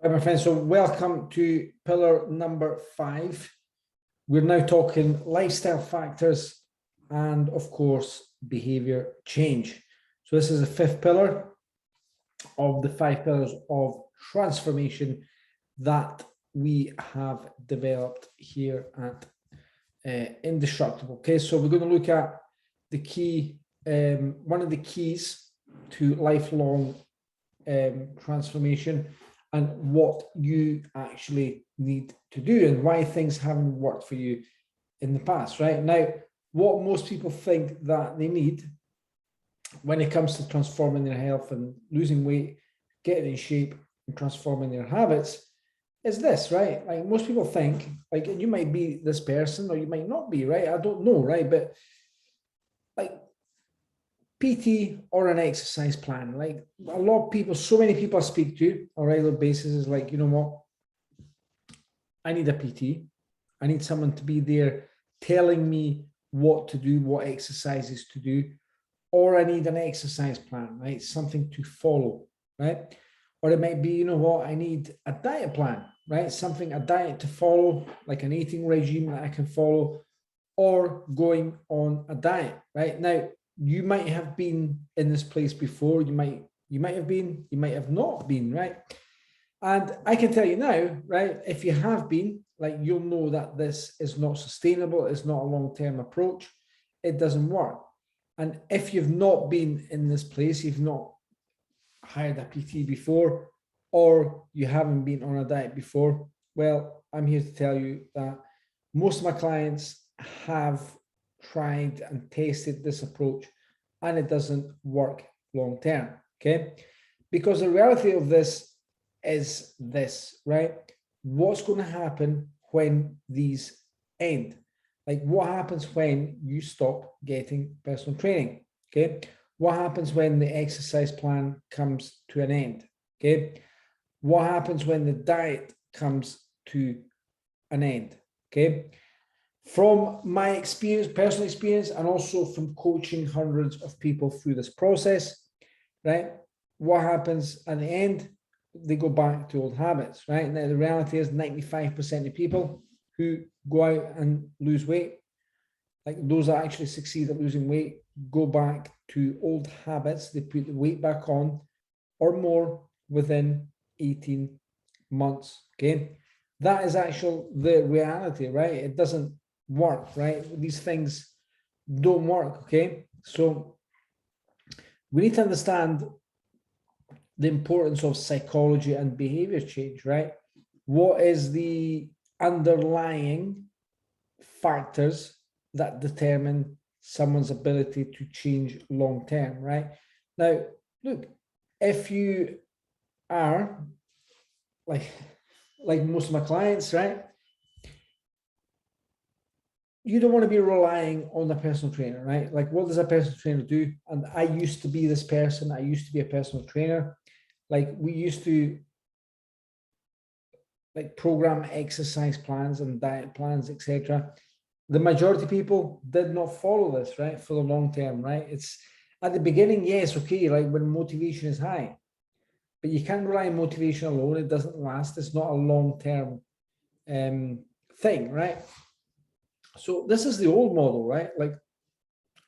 Hi, my friends. So welcome to pillar number 5. We're now talking lifestyle factors and, of course, behavior change. So this is the 5th pillar of the 5 pillars of transformation that we have developed here at Indestructible. Okay, so we're going to look at the key, one of the keys to lifelong transformation, and what you actually need to do and why things haven't worked for you in the past. Right now, what most people think that they need when it comes to transforming their health and losing weight, getting in shape and transforming their habits is this, right? Like most people think, like, you might be this person or you might not be, right? I don't know, right? But like PT or an exercise plan, like a lot of people, so many people I speak to on a regular basis is like, you know what? I need a PT. I need someone to be there telling me what to do, what exercises to do, or I need an exercise plan, right? Something to follow, right? Or it might be, you know what? I need a diet plan, right? A diet to follow, like an eating regime that I can follow, or going on a diet, right? Now, you might have been in this place before. You might have been, you might have not been, right? And I can tell you now, right, if you have been, like, you'll know that this is not sustainable. It's not a long-term approach. It doesn't work. And if you've not been in this place, you've not hired a PT before, or you haven't been on a diet before, well, I'm here to tell you that most of my clients have tried and tested this approach and it doesn't work long term, okay? Because the reality of this is this, right? What's going to happen when these end? Like, what happens when you stop getting personal training, okay? What happens when the exercise plan comes to an end, okay? What happens when the diet comes to an end, okay? From my experience, personal experience, and also from coaching hundreds of people through this process, right? What happens at the end? They go back to old habits, right? Now, the reality is 95% of people who go out and lose weight, like those that actually succeed at losing weight, go back to old habits. They put the weight back on or more within 18 months, okay? That is actually the reality, right? It doesn't work, right? These things don't work, okay? So we need to understand the importance of psychology and behavior change, right? What is the underlying factors that determine someone's ability to change long term, right? Now, look, if you are like most of my clients, right? You don't want to be relying on a personal trainer, right? Like, what does a personal trainer do? And I used to be this person. I used to be a personal trainer. Like, we used to like program exercise plans and diet plans, etc. The majority of people did not follow this, right? For the long term, right? It's at the beginning, yes, okay, like when motivation is high, but you can't rely on motivation alone. It doesn't last. It's not a long-term thing, right? So this is the old model, right? Like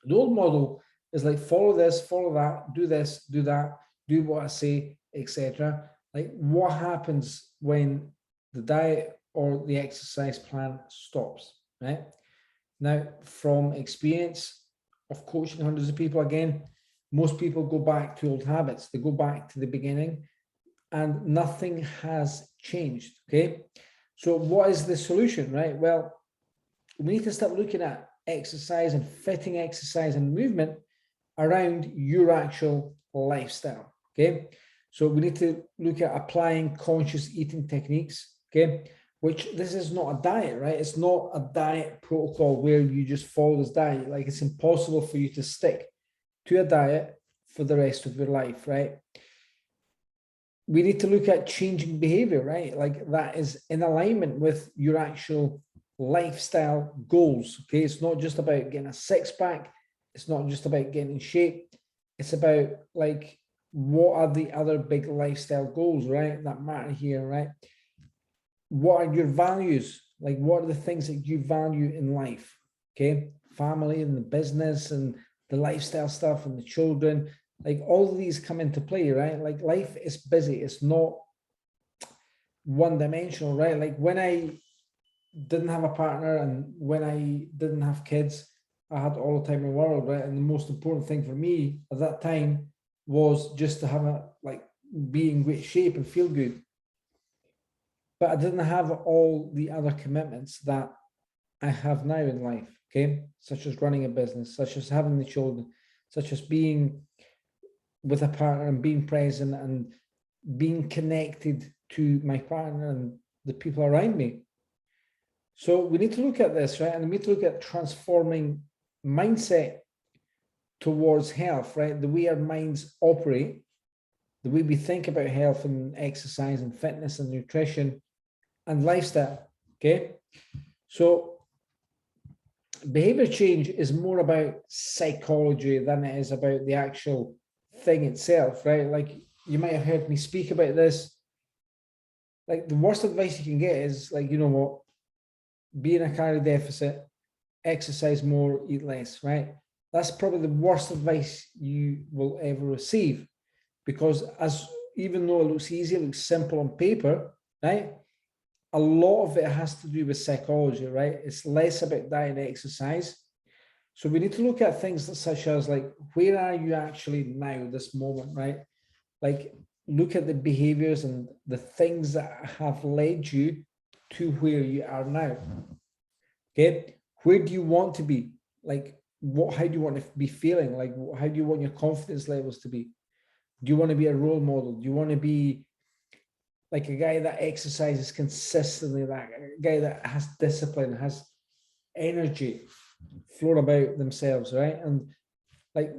the old model is like, follow this, follow that, do this, do that, do what I say, etc. Like, what happens when the diet or the exercise plan stops, right? Now, from experience of coaching hundreds of people, again, most people go back to old habits. They go back to the beginning and nothing has changed, okay? So what is the solution, right? Well, we need to start looking at exercise and fitting exercise and movement around your actual lifestyle, okay? So we need to look at applying conscious eating techniques, okay? Which, this is not a diet, right? It's not a diet protocol where you just follow this diet. Like, it's impossible for you to stick to a diet for the rest of your life, right? We need to look at changing behavior, right? Like, that is in alignment with your actual lifestyle goals, okay? It's not just about getting a six-pack. It's not just about getting in shape. It's about, like, what are the other big lifestyle goals, right, that matter here, right? What are your values? Like, what are the things that you value in life? Okay, family and the business and the lifestyle stuff and the children, like all of these come into play, right? Like life is busy, it's not one dimensional, right? Like when I didn't have a partner and when I didn't have kids, I had all the time in the world, right? And the most important thing for me at that time was just to have a like be in great shape and feel good. But I didn't have all the other commitments that I have now in life, okay? Such as running a business, such as having the children, such as being with a partner and being present and being connected to my partner and the people around me. So we need to look at this, right? And we need to look at transforming mindset towards health, right? The way our minds operate, the way we think about health and exercise and fitness and nutrition and lifestyle, okay? So behavior change is more about psychology than it is about the actual thing itself, right? Like you might have heard me speak about this. Like the worst advice you can get is like, you know what, be in a calorie deficit, exercise more, eat less, right? That's probably the worst advice you will ever receive, because as even though it looks easy, it looks simple on paper, right? A lot of it has to do with psychology, right? It's less about diet and exercise. So we need to look at things such as like, where are you actually now, this moment, right? Like look at the behaviors and the things that have led you to where you are now. Okay, where do you want to be? Like what, how do you want to be feeling? Like how do you want your confidence levels to be? Do you want to be a role model? Do you want to be like a guy that exercises consistently, that a guy that has discipline, has energy, flow about themselves, right? And like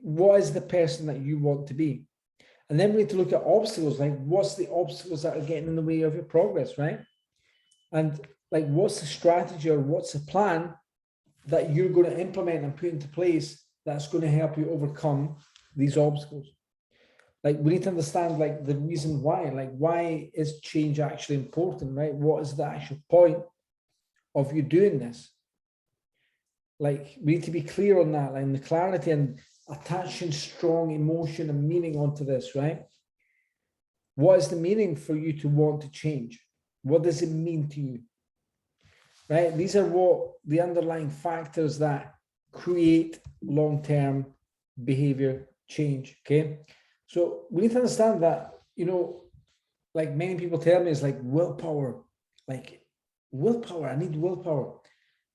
what is the person that you want to be? And then we need to look at obstacles, like what's the obstacles that are getting in the way of your progress, right? And like what's the strategy or what's the plan that you're going to implement and put into place that's going to help you overcome these obstacles? Like we need to understand like the reason why, like why is change actually important, right? What is the actual point of you doing this? Like we need to be clear on that, like the clarity and attaching strong emotion and meaning onto this, right? What is the meaning for you to want to change? What does it mean to you? Right? These are what the underlying factors that create long-term behavior change. Okay. So we need to understand that, you know, like many people tell me, it's like willpower, like willpower. I need willpower.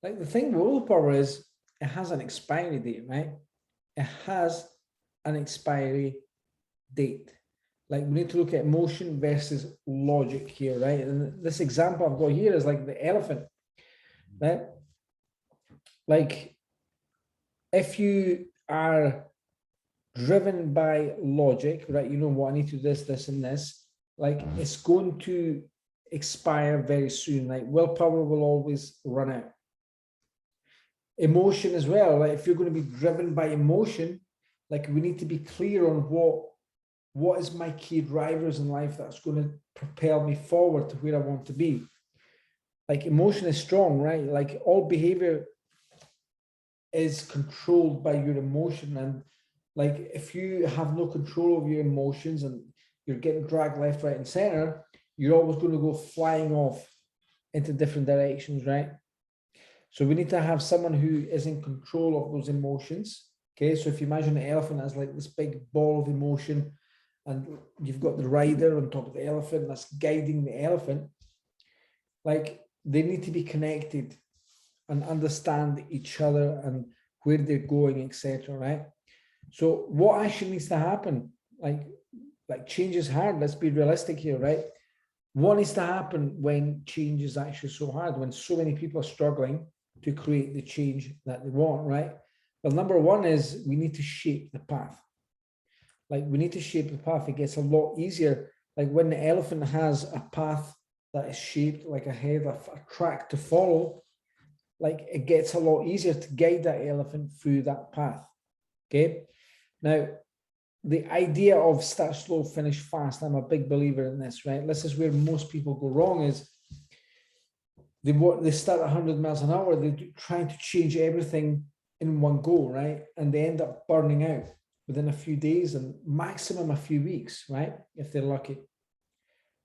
Like the thing with willpower is it has an expiry date, right? It has an expiry date. Like we need to look at emotion versus logic here, right? And this example I've got here is like the elephant, right? Like if you are driven by logic, right? You know what, I need to do this, this, and this. Like it's going to expire very soon. Like willpower will always run out. Emotion as well. Like if you're going to be driven by emotion, like we need to be clear on what is my key drivers in life that's going to propel me forward to where I want to be. Like emotion is strong, right? Like all behavior is controlled by your emotion. And like if you have no control over your emotions and you're getting dragged left, right, and center, you're always going to go flying off into different directions, right? So we need to have someone who is in control of those emotions. Okay, so if you imagine the elephant as like this big ball of emotion, and you've got the rider on top of the elephant that's guiding the elephant, like they need to be connected and understand each other and where they're going, etc. Right? So what actually needs to happen? Like change is hard. Let's be realistic here, right? What needs to happen when change is actually so hard, when so many people are struggling to create the change that they want, right? Well, number one is we need to shape the path. Like we need to shape the path. It gets a lot easier. Like when the elephant has a path that is shaped like a head, a track to follow, like it gets a lot easier to guide that elephant through that path. Okay. Now, the idea of start slow, finish fast, I'm a big believer in this, right? This is where most people go wrong is they start 100 miles an hour, they're trying to change everything in one go, right? And they end up burning out within a few days and maximum a few weeks, right? If they're lucky.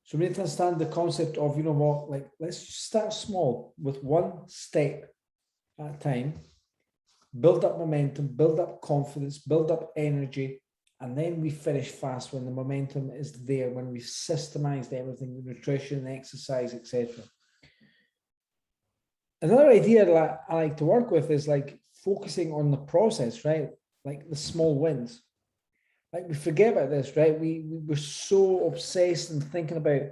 So we need to understand the concept of, you know what, like, let's start small with one step at a time, build up momentum, build up confidence, build up energy, and then we finish fast when the momentum is there, when we've systemized everything, the nutrition, the exercise, etc. Another idea that I like to work with is like focusing on the process, right? Like the small wins. Like we forget about this, right? We're so obsessed and thinking about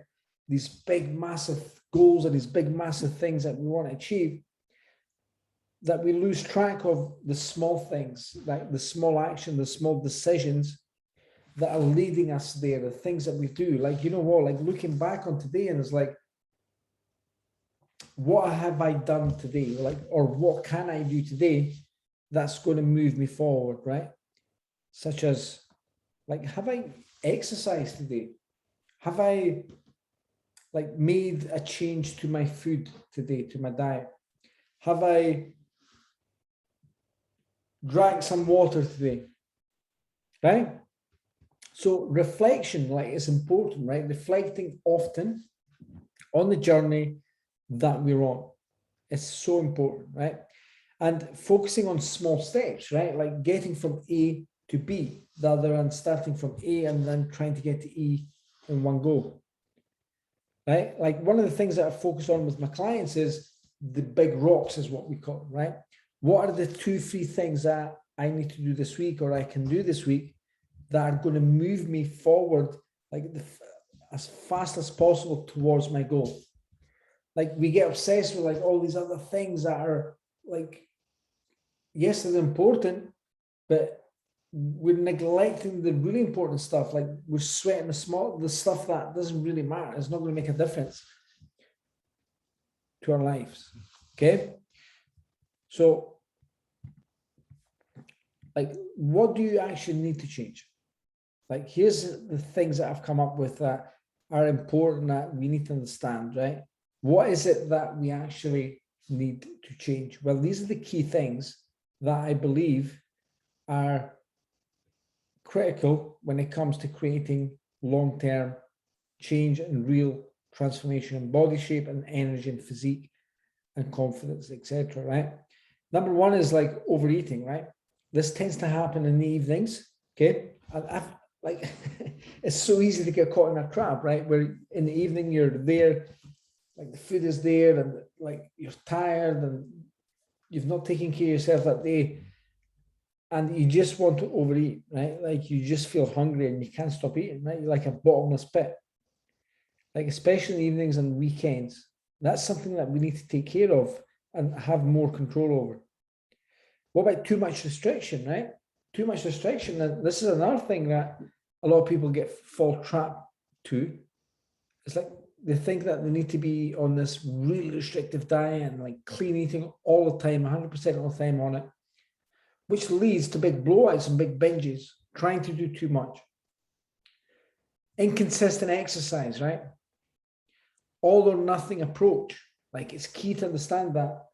these big, massive goals and these big, massive things that we want to achieve, that we lose track of the small things, like the small action, the small decisions that are leading us there, the things that we do. Like, you know what, like looking back on today and it's like, what have I done today? Like, or what can I do today that's going to move me forward, right? Such as, like, have I exercised today? Have I like made a change to my food today, to my diet? Have I drank some water today? Right? So reflection, like, is important, right? Reflecting often on the journey that we're on is so important, right? And focusing on small steps, right? Like getting from A to B, rather than starting from A and then trying to get to E in one go, right? Like one of the things that I focus on with my clients is the big rocks, is what we call it, right? What are the 2-3 things that I need to do this week, or I can do this week, that are going to move me forward, like as fast as possible towards my goal? Like we get obsessed with like all these other things that are like, yes, they're important, but we're neglecting the really important stuff. Like we're sweating the stuff that doesn't really matter. It's not going to make a difference to our lives. Okay. So like, what do you actually need to change? Like, here's the things that I've come up with that are important that we need to understand, right? What is it that we actually need to change? Well, these are the key things that I believe are critical when it comes to creating long-term change and real transformation in body shape and energy and physique and confidence, etc. Right? Number one is like overeating, right? This tends to happen in the evenings. Okay. And I've like, it's so easy to get caught in a trap, right? Where in the evening you're there, like the food is there, and like you're tired and you've not taken care of yourself that day, and you just want to overeat, right? Like you just feel hungry and you can't stop eating, right? You're like a bottomless pit. Like especially evenings and weekends, that's something that we need to take care of and have more control over. What about too much restriction, right? Too much restriction, and this is another thing that a lot of people fall trapped to. It's like they think that they need to be on this really restrictive diet and like clean eating all the time, 100% of the time on it, which leads to big blowouts and big binges, trying to do too much. Inconsistent exercise, right? All or nothing approach. Like it's key to understand that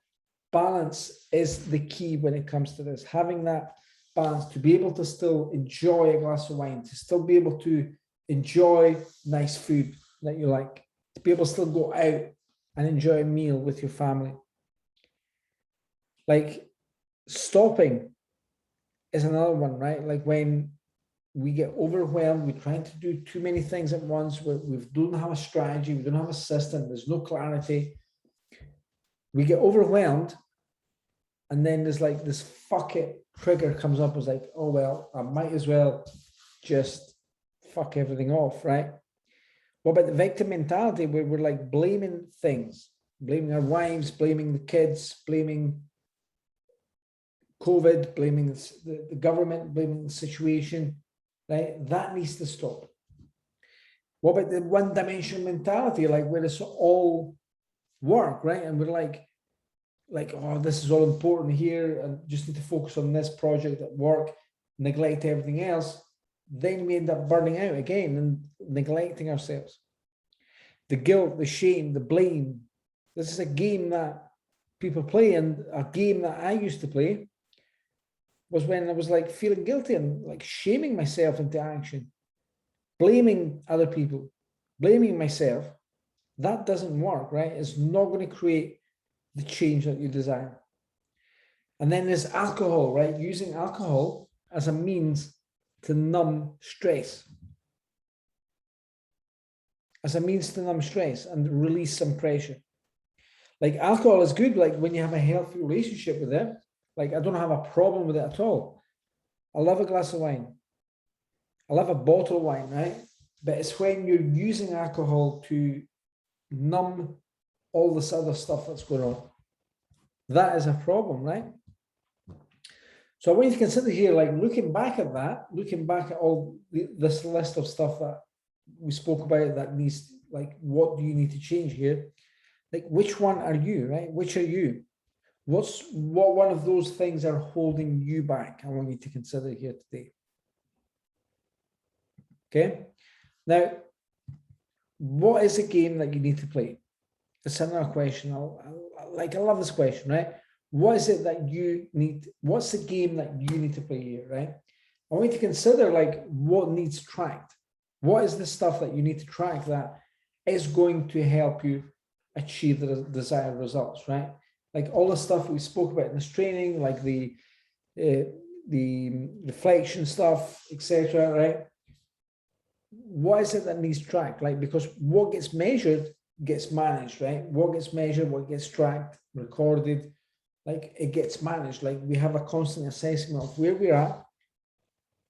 balance is the key when it comes to this. Having that balance to be able to still enjoy a glass of wine, to still be able to enjoy nice food that you like, to be able to still go out and enjoy a meal with your family. Like stopping is another one, right? Like when we get overwhelmed, we're trying to do too many things at once, we don't have a strategy, we don't have a system, there's no clarity. We get overwhelmed, and then there's like this fuck it trigger comes up, as like, oh well, I might as well just fuck everything off, right? What about the victim mentality, where we're like blaming things, blaming our wives, blaming the kids, blaming COVID, blaming the government, blaming the situation, right? That needs to stop. What about the one-dimensional mentality, like where it's all work, right? And we're like, oh, this is all important here, and just need to focus on this project at work, neglect everything else. then we end up burning out again and neglecting ourselves. The guilt, the shame, the blame. This is a game that people play, and a game that I used to play was when I was like feeling guilty and like shaming myself into action, blaming other people, blaming myself. That doesn't work, right? It's not going to create the change that you desire. And then there's alcohol, right? Using alcohol as a means to numb stress. As a means to numb stress and release some pressure. Like alcohol is good, like when you have a healthy relationship with it. Like I don't have a problem with it at all. I love a glass of wine. I love a bottle of wine, right? But it's when you're using alcohol to numb all this other stuff that's going on. That is a problem, right? So I want you to consider here, like looking back at that, looking back at all this list of stuff that we spoke about that needs, like, what do you need to change here? Like, which one are you, right? Which are you? What one of those things are holding you back? I want you to consider here today. Okay. Now, what is a game that you need to play? It's another question. I love this question, right? What is it that you need? What's the game that you need to play here, right? I want you to consider like what needs tracked. What is the stuff that you need to track that is going to help you achieve the desired results, right? Like all the stuff we spoke about in this training, like the reflection stuff, etc., right? What is it that needs tracked? Like, because what gets measured gets managed, right? What gets measured, what gets tracked, recorded, like it gets managed. Like we have a constant assessment of where we're at.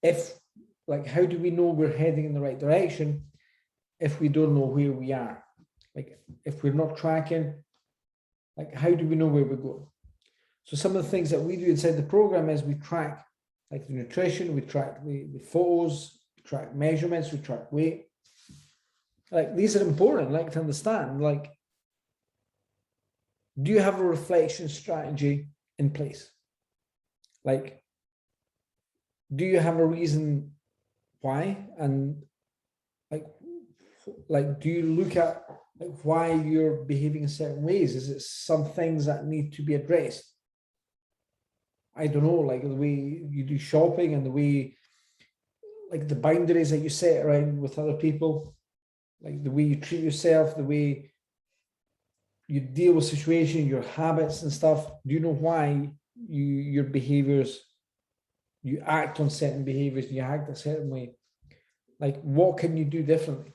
If, like, how do we know we're heading in the right direction if we don't know where we are? Like if we're not tracking, like how do we know where we're going? So some of the things that we do inside the program is we track like the nutrition, we track the photos, we track measurements, we track weight. Like these are important, like to understand, like, do you have a reflection strategy in place? Like, do you have a reason why? And like, do you look at like why you're behaving in certain ways? Is it some things that need to be addressed? I don't know, like the way you do shopping and the way, like the boundaries that you set around with other people, like the way you treat yourself, the way you deal with situations, your habits and stuff. Do you know why your behaviors, you act on certain behaviors, you act a certain way? Like, what can you do differently?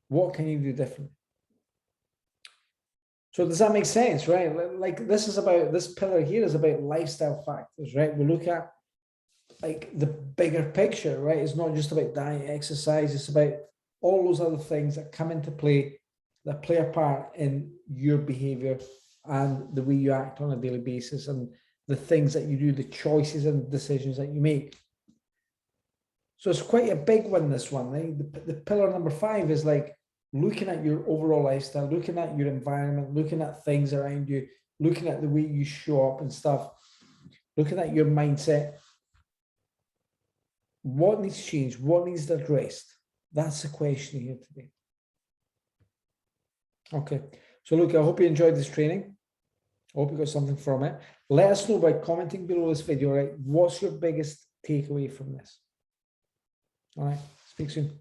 What can you do differently? So does that make sense, right? Like this is about, this pillar here is about lifestyle factors, right? We look at like the bigger picture, right? It's not just about diet, exercise, it's about all those other things that come into play, that play a part in your behavior and the way you act on a daily basis and the things that you do, the choices and decisions that you make. So it's quite a big one, this one, right? The pillar number 5 is like looking at your overall lifestyle, looking at your environment, looking at things around you, looking at the way you show up and stuff, looking at your mindset. What needs changed? What needs addressed? That's the question here today. Okay, so look, I hope you enjoyed this training. I hope you got something from it. Let us know by commenting below this video, right? What's your biggest takeaway from this? All right, speak soon.